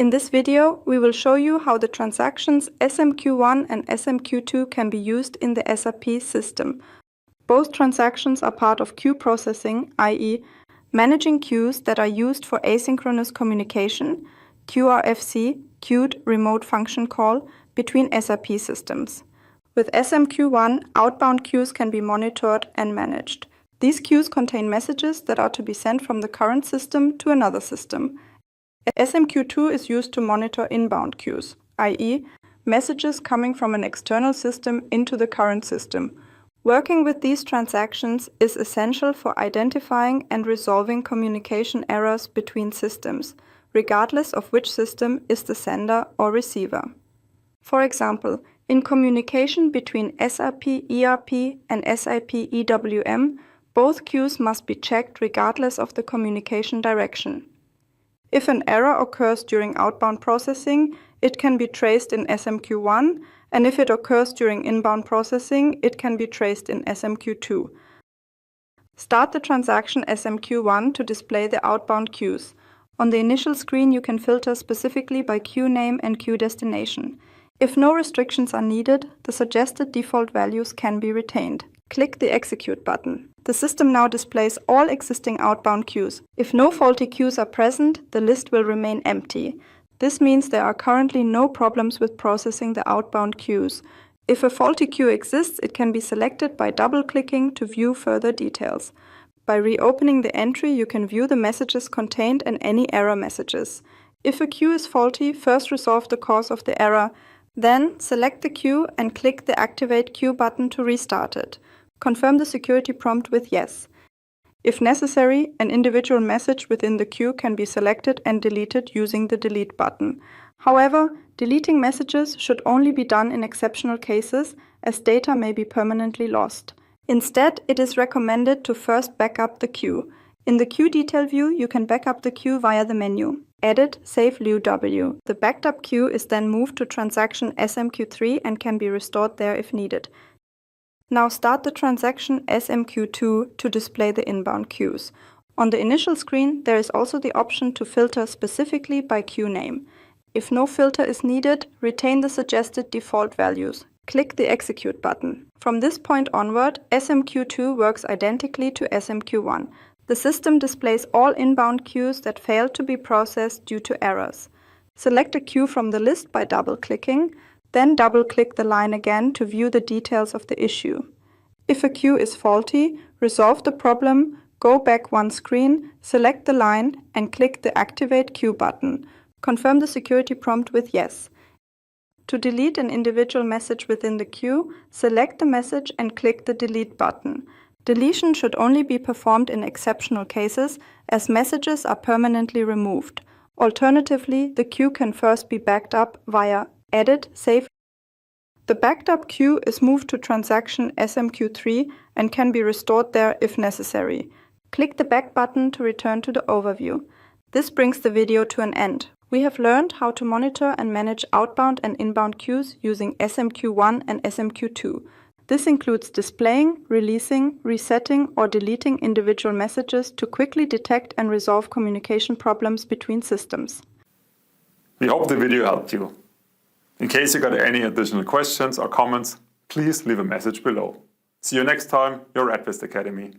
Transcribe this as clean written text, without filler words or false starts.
In this video, we will show you how the transactions SMQ1 and SMQ2 can be used in the SAP system. Both transactions are part of queue processing, i.e., managing queues that are used for asynchronous communication, QRFC, Queued Remote Function Call, between SAP systems. With SMQ1, outbound queues can be monitored and managed. These queues contain messages that are to be sent from the current system to another system. SMQ2 is used to monitor inbound queues, i.e., messages coming from an external system into the current system. Working with these transactions is essential for identifying and resolving communication errors between systems, regardless of which system is the sender or receiver. For example, in communication between SAP ERP and SAP EWM, both queues must be checked regardless of the communication direction. If an error occurs during outbound processing, it can be traced in SMQ1, and if it occurs during inbound processing, it can be traced in SMQ2. Start the transaction SMQ1 to display the outbound queues. On the initial screen, you can filter specifically by queue name and queue destination. If no restrictions are needed, the suggested default values can be retained. Click the Execute button. The system now displays all existing outbound queues. If no faulty queues are present, the list will remain empty. This means there are currently no problems with processing the outbound queues. If a faulty queue exists, it can be selected by double-clicking to view further details. By reopening the entry, you can view the messages contained and any error messages. If a queue is faulty, first resolve the cause of the error. Then select the queue and click the Activate Queue button to restart it. Confirm the security prompt with Yes. If necessary, an individual message within the queue can be selected and deleted using the Delete button. However, deleting messages should only be done in exceptional cases, as data may be permanently lost. Instead, it is recommended to first back up the queue. In the queue detail view, you can back up the queue via the menu. Edit, Save LUW. The backed up queue is then moved to transaction SMQ3 and can be restored there if needed. Now start the transaction SMQ2 to display the inbound queues. On the initial screen, there is also the option to filter specifically by queue name. If no filter is needed, retain the suggested default values. Click the Execute button. From this point onward, SMQ2 works identically to SMQ1. The system displays all inbound queues that failed to be processed due to errors. Select a queue from the list by double-clicking, then double-click the line again to view the details of the issue. If a queue is faulty, resolve the problem, go back one screen, select the line, and click the Activate Queue button. Confirm the security prompt with Yes. To delete an individual message within the queue, select the message and click the Delete button. Deletion should only be performed in exceptional cases, as messages are permanently removed. Alternatively, the queue can first be backed up via Edit, Save. The backed up queue is moved to transaction SMQ3 and can be restored there if necessary. Click the Back button to return to the overview. This brings the video to an end. We have learned how to monitor and manage outbound and inbound queues using SMQ1 and SMQ2. This includes displaying, releasing, resetting, or deleting individual messages to quickly detect and resolve communication problems between systems. We hope the video helped you. In case you got any additional questions or comments, please leave a message below. See you next time, your advist-Academy.